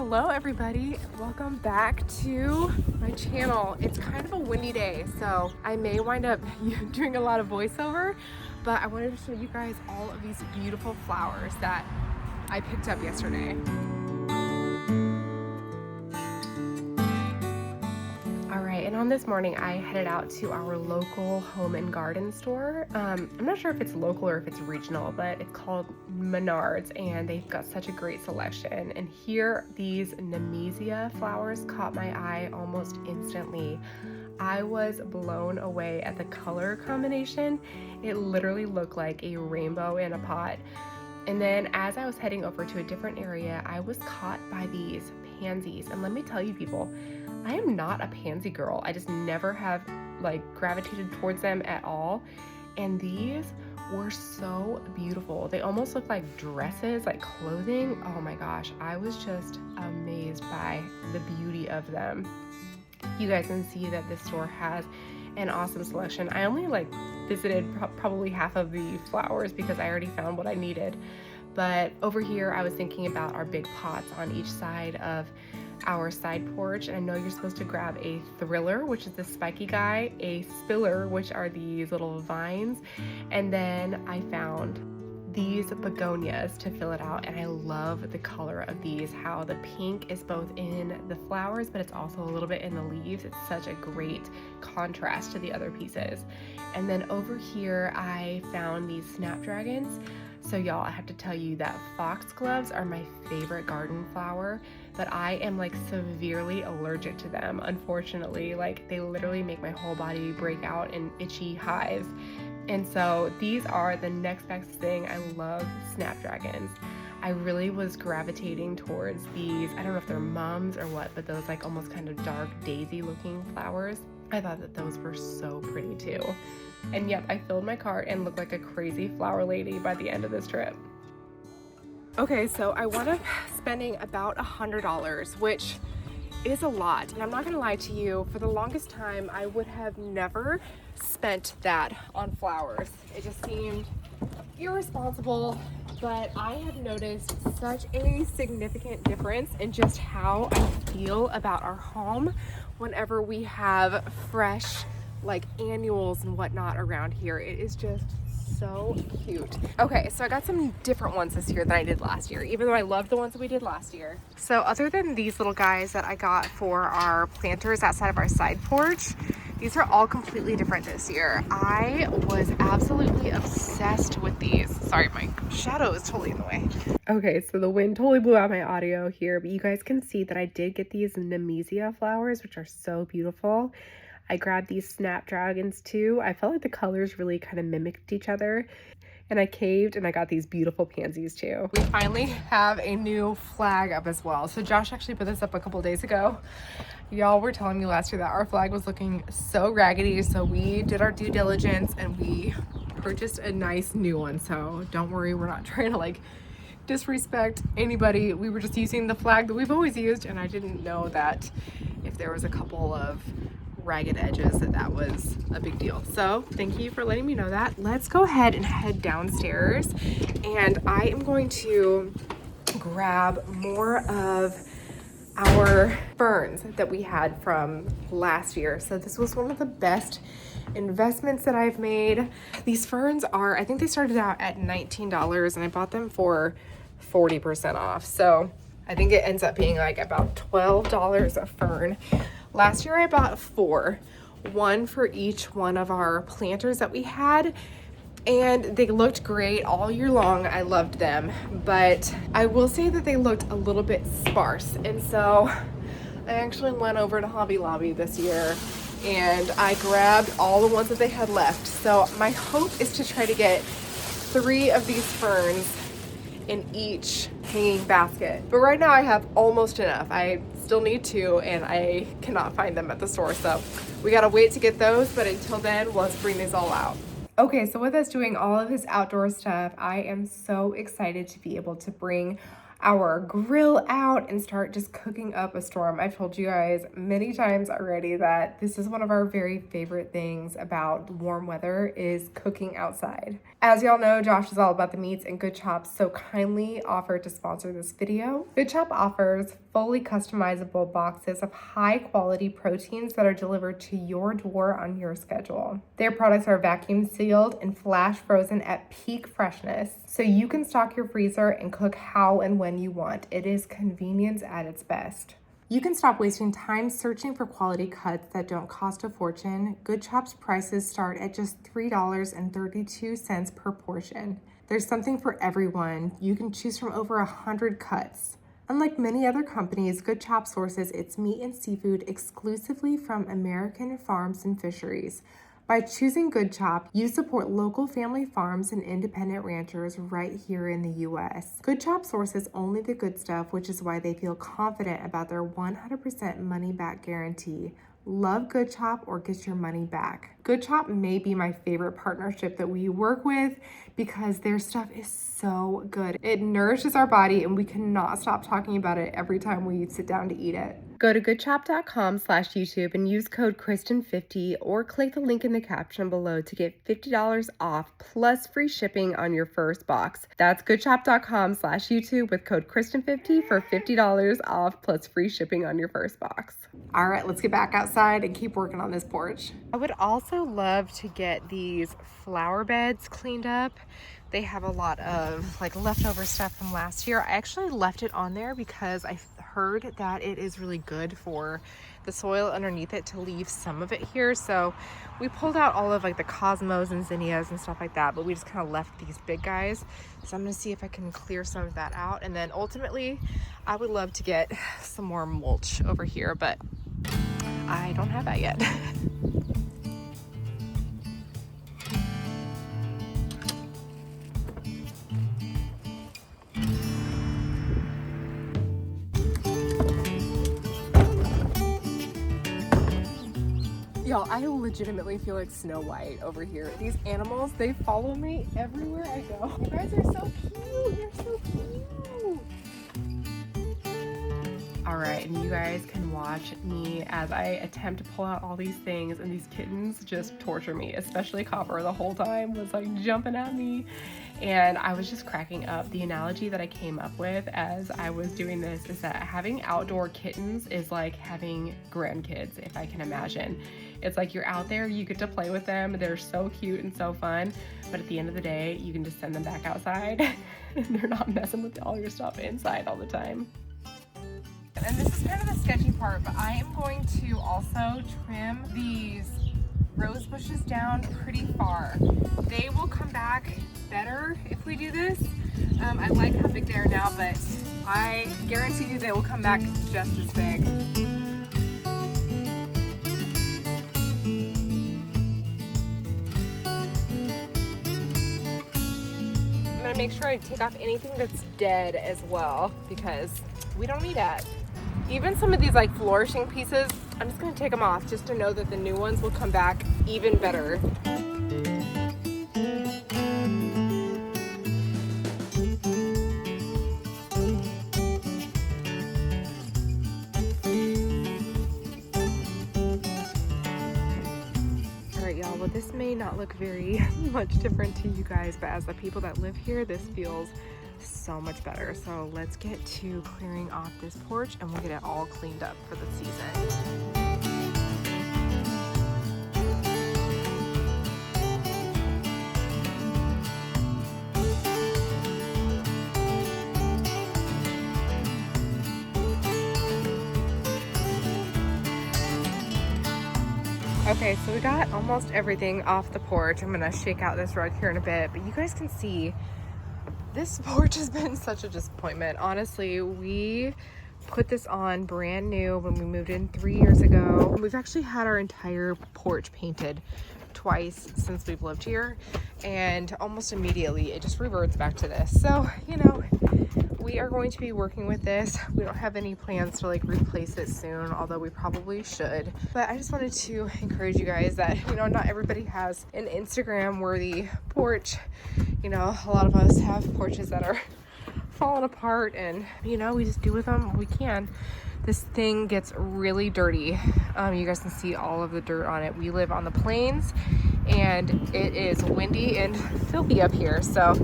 Hello everybody, welcome back to my channel. It's kind of a windy day, so I may wind up doing a lot of voiceover, but I wanted to show you guys all of these beautiful flowers that I picked up yesterday. Alright, and on this morning I headed out to our local home and garden store. I'm not sure if it's local or if it's regional, but it's called Menards, and they've got such a great selection. And here, these Nemesia flowers caught my eye almost instantly. I was blown away at the color combination. It literally looked like a rainbow in a pot. And then as I was heading over to a different area, I was caught by these pansies. And let me tell you people, I am not a pansy girl. I just never have gravitated towards them at all. And these were so beautiful. They almost look like dresses, like clothing. Oh my gosh, I was just amazed by the beauty of them. You guys can see that this store has an awesome selection. I only visited probably half of the flowers because I already found what I needed. But over here, I was thinking about our big pots on each side of our side porch, and I know you're supposed to grab a thriller, which is the spiky guy, a spiller, which are these little vines, and then I found these begonias to fill it out. And I love the color of these, how the pink is both in the flowers but it's also a little bit in the leaves. It's such a great contrast to the other pieces. And then over here I found these snapdragons. So y'all, I have to tell you that foxgloves are my favorite garden flower, but I am severely allergic to them, unfortunately. They literally make my whole body break out in itchy hives. And so these are the next best thing. I love snapdragons. I really was gravitating towards these, I don't know if they're mums or what, but those almost kind of dark daisy looking flowers. I thought that those were so pretty too. And yep, I filled my cart and looked like a crazy flower lady by the end of this trip. Okay, so I wound up spending about $100, which is a lot. And I'm not gonna lie to you, for the longest time, I would have never spent that on flowers. It just seemed irresponsible, but I have noticed such a significant difference in just how I feel about our home whenever we have fresh annuals and whatnot around here. It is just so cute. Okay, so I got some different ones this year than I did last year, even though I loved the ones that we did last year. So other than these little guys that I got for our planters outside of our side porch, these are all completely different this year. I was absolutely obsessed with these. Sorry, my shadow is totally in the way. Okay, so the wind totally blew out my audio here, but you guys can see that I did get these Nemesia flowers, which are so beautiful. I grabbed these snapdragons too. I felt like the colors really kind of mimicked each other. And I caved and I got these beautiful pansies too. We finally have a new flag up as well. So Josh actually put this up a couple days ago. Y'all were telling me last year that our flag was looking so raggedy. So we did our due diligence and we purchased a nice new one. So don't worry, we're not trying to disrespect anybody. We were just using the flag that we've always used, and I didn't know that if there was a couple of ragged edges that was a big deal. So thank you for letting me know that. Let's go ahead and head downstairs, and I am going to grab more of our ferns that we had from last year. So this was one of the best investments that I've made. These ferns are, I think they started out at $19 and I bought them for 40% off. So I think it ends up being about $12 a fern. Last year I bought 4, one for each one of our planters that we had, and they looked great all year long. I loved them, but I will say that they looked a little bit sparse. And so I actually went over to Hobby Lobby this year and I grabbed all the ones that they had left. So my hope is to try to get 3 of these ferns in each hanging basket. But right now I have almost enough. I still need 2 and I cannot find them at the store. So we gotta wait to get those, but until then, let's bring these all out. Okay, so with us doing all of this outdoor stuff, I am so excited to be able to bring our grill out and start just cooking up a storm. I've told you guys many times already that this is one of our very favorite things about warm weather is cooking outside. As y'all know, Josh is all about the meats, and Good Chops so kindly offered to sponsor this video. Good Chop offers fully customizable boxes of high quality proteins that are delivered to your door on your schedule. Their products are vacuum sealed and flash frozen at peak freshness, so you can stock your freezer and cook how and when you want. It is convenience at its best. You can stop wasting time searching for quality cuts that don't cost a fortune. Good Chop's prices start at just $3.32 per portion. There's something for everyone. You can choose from over 100 cuts. Unlike many other companies, Good Chop sources its meat and seafood exclusively from American farms and fisheries. By choosing Good Chop, you support local family farms and independent ranchers right here in the U.S. Good Chop sources only the good stuff, which is why they feel confident about their 100% money-back guarantee. Love Good Chop or get your money back. Good Chop may be my favorite partnership that we work with because their stuff is so good. It nourishes our body and we cannot stop talking about it every time we sit down to eat it. Go to goodchop.com/YouTube and use code Kristen50 or click the link in the caption below to get $50 off plus free shipping on your first box. That's goodchop.com/YouTube with code Kristen50 for $50 off plus free shipping on your first box. All right, let's get back outside and keep working on this porch. I would also love to get these flower beds cleaned up. They have a lot of like leftover stuff from last year. I actually left it on there because I heard that it is really good for the soil underneath it to leave some of it here. So we pulled out all of like the cosmos and zinnias and stuff like that, but we just kind of left these big guys. So I'm gonna see if I can clear some of that out. And then ultimately I would love to get some more mulch over here, but I don't have that yet. Y'all, I legitimately feel like Snow White over here. These animals, they follow me everywhere I go. You guys are so cute. You're so cute. All right, and you guys can watch me as I attempt to pull out all these things, and these kittens just torture me, especially Copper the whole time was like jumping at me. And I was just cracking up. The analogy that I came up with as I was doing this is that having outdoor kittens is like having grandkids, if I can imagine. It's like you're out there, you get to play with them, they're so cute and so fun, but at the end of the day, you can just send them back outside and they're not messing with all your stuff inside all the time. And this is kind of the sketchy part, but I am going to also trim these rose bushes down pretty far. They will come back better if we do this. I like how big they are now, but I guarantee you they will come back just as big. I'm gonna make sure I take off anything that's dead as well because we don't need that. Even some of these like flourishing pieces, I'm just gonna take them off just to know that the new ones will come back even better. All right, y'all, well, this may not look very much different to you guys, but as the people that live here, this feels so much better. So let's get to clearing off this porch and we'll get it all cleaned up for the season. Okay, so we got almost everything off the porch. I'm gonna shake out this rug here in a bit, but you guys can see this porch has been such a disappointment. Honestly, we put this on brand new when we moved in 3 years ago. We've actually had our entire porch painted twice since we've lived here, and almost immediately it just reverts back to this. So, you know, we are going to be working with this. We don't have any plans to like replace it soon, although we probably should. But I just wanted to encourage you guys that, you know, not everybody has an Instagram worthy porch. You know, a lot of us have porches that are falling apart, and you know, we just do with them what we can. This thing gets really dirty. You guys can see all of the dirt on it. We live on the plains and it is windy and filthy up here, so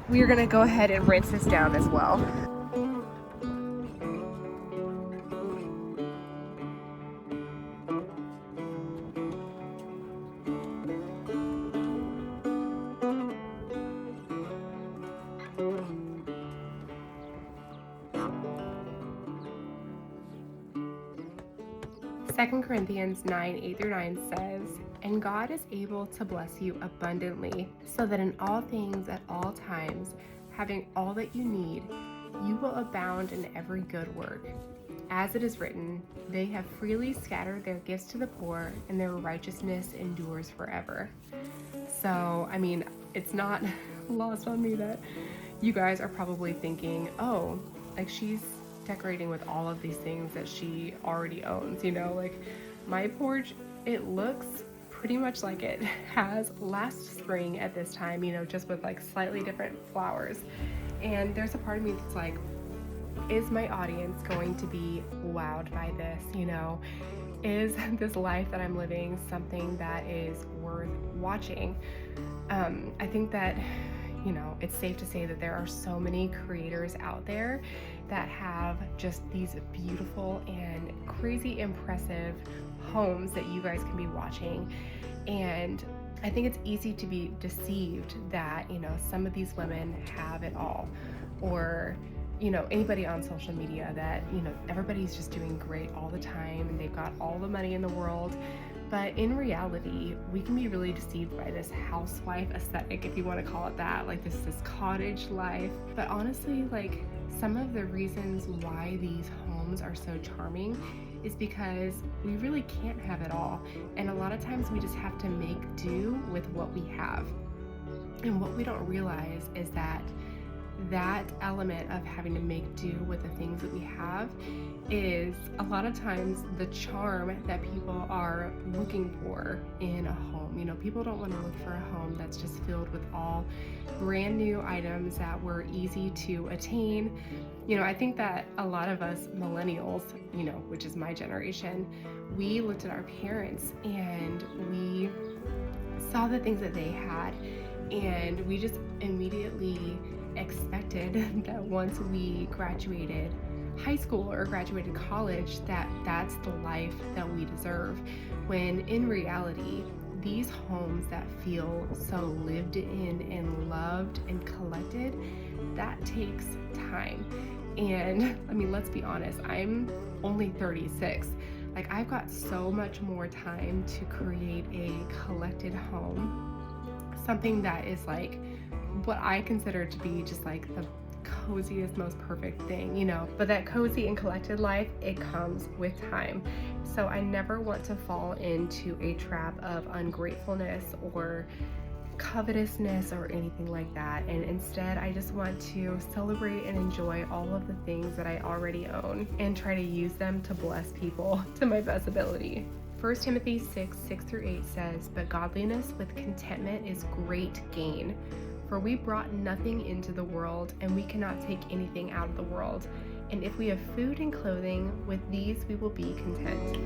we are gonna go ahead and rinse this down as well. Second Corinthians 9:8-9 says, "And God is able to bless you abundantly, so that in all things at all times, having all that you need, you will abound in every good work. As it is written, they have freely scattered their gifts to the poor, and their righteousness endures forever." So, I mean, it's not lost on me that you guys are probably thinking, oh, like she's decorating with all of these things that she already owns, you know, like my porch, it looks pretty much like it has last spring at this time, you know, just with like slightly different flowers. And there's a part of me that's like, is my audience going to be wowed by this? You know, is this life that I'm living something that is worth watching? I think that, you know, it's safe to say that there are so many creators out there that have just these beautiful and crazy impressive homes that you guys can be watching. And I think it's easy to be deceived that, you know, some of these women have it all, or, you know, anybody on social media that, you know, everybody's just doing great all the time and they've got all the money in the world. But in reality, we can be really deceived by this housewife aesthetic, if you want to call it that, like this cottage life. But honestly, like some of the reasons why these homes are so charming is because we really can't have it all. And a lot of times we just have to make do with what we have. And what we don't realize is that that element of having to make do with the things that we have is a lot of times the charm that people are looking for in a home. You know, people don't want to look for a home that's just filled with all brand new items that were easy to attain. You know, I think that a lot of us millennials, you know, which is my generation, we looked at our parents and we saw the things that they had, and we just immediately expected that once we graduated high school or graduated college, that's the life that we deserve, when in reality these homes that feel so lived in and loved and collected, that takes time. And I mean, let's be honest, I'm only 36. Like, I've got so much more time to create a collected home, something that is like what I consider to be just like the coziest, most perfect thing, you know. But that cozy and collected life, it comes with time. So I never want to fall into a trap of ungratefulness or covetousness or anything like that. And instead, I just want to celebrate and enjoy all of the things that I already own and try to use them to bless people to my best ability. 1 Timothy 6:6-8 says, "But godliness with contentment is great gain. For we brought nothing into the world, and we cannot take anything out of the world. And if we have food and clothing, with these we will be content."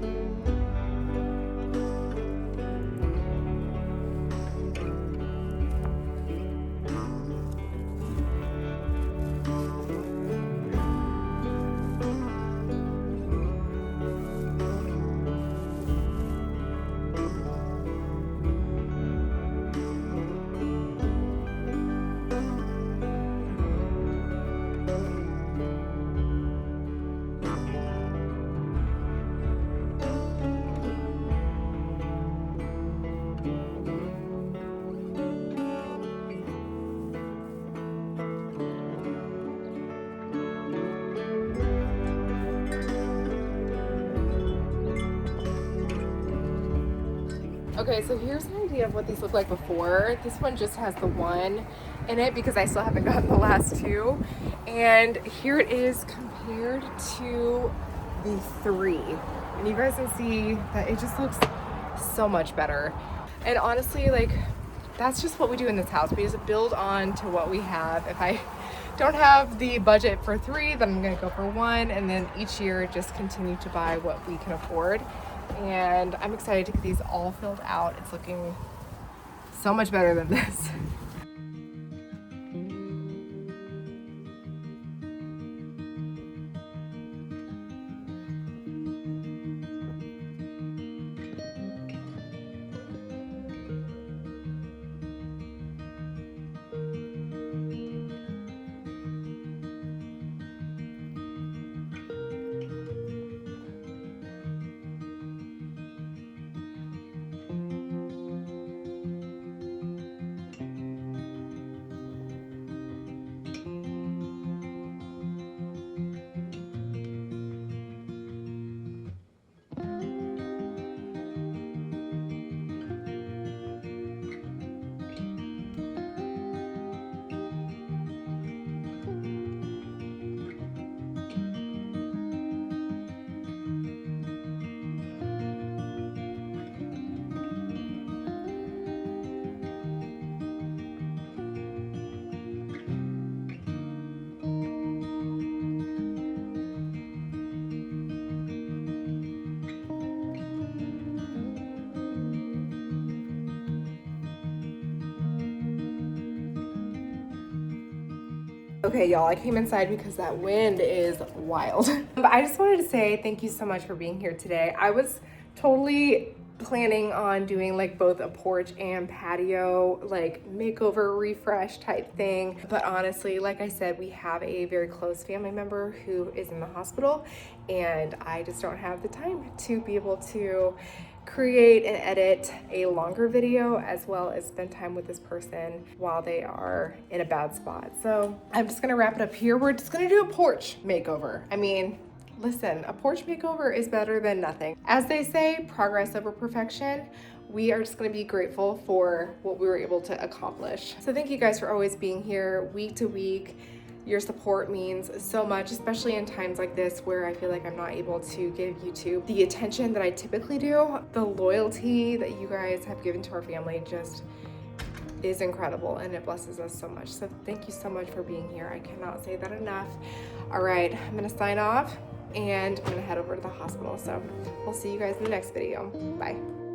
Okay, so here's an idea of what these look like before. This one just has the one in it because I still haven't gotten the last two. And here it is compared to the three. And you guys can see that it just looks so much better. And honestly, like, that's just what we do in this house. We just build on to what we have. If I don't have the budget for 3, then I'm gonna go for 1, and then each year just continue to buy what we can afford. And I'm excited to get these all filled out. It's looking so much better than this. Okay, y'all, I came inside because that wind is wild. But I just wanted to say thank you so much for being here today. I was totally planning on doing like both a porch and patio, like makeover refresh type thing. But honestly, like I said, we have a very close family member who is in the hospital, and I just don't have the time to be able to create and edit a longer video as well as spend time with this person while they are in a bad spot. So I'm just gonna wrap it up here. We're just gonna do a porch makeover. I mean, listen, a porch makeover is better than nothing. As they say, progress over perfection. We are just gonna be grateful for what we were able to accomplish. So thank you guys for always being here week to week. Your support means so much, especially in times like this where I feel like I'm not able to give YouTube the attention that I typically do. The loyalty that you guys have given to our family just is incredible, and it blesses us so much. So thank you so much for being here. I cannot say that enough. All right, I'm gonna sign off and I'm gonna head over to the hospital. So we'll see you guys in the next video. Bye.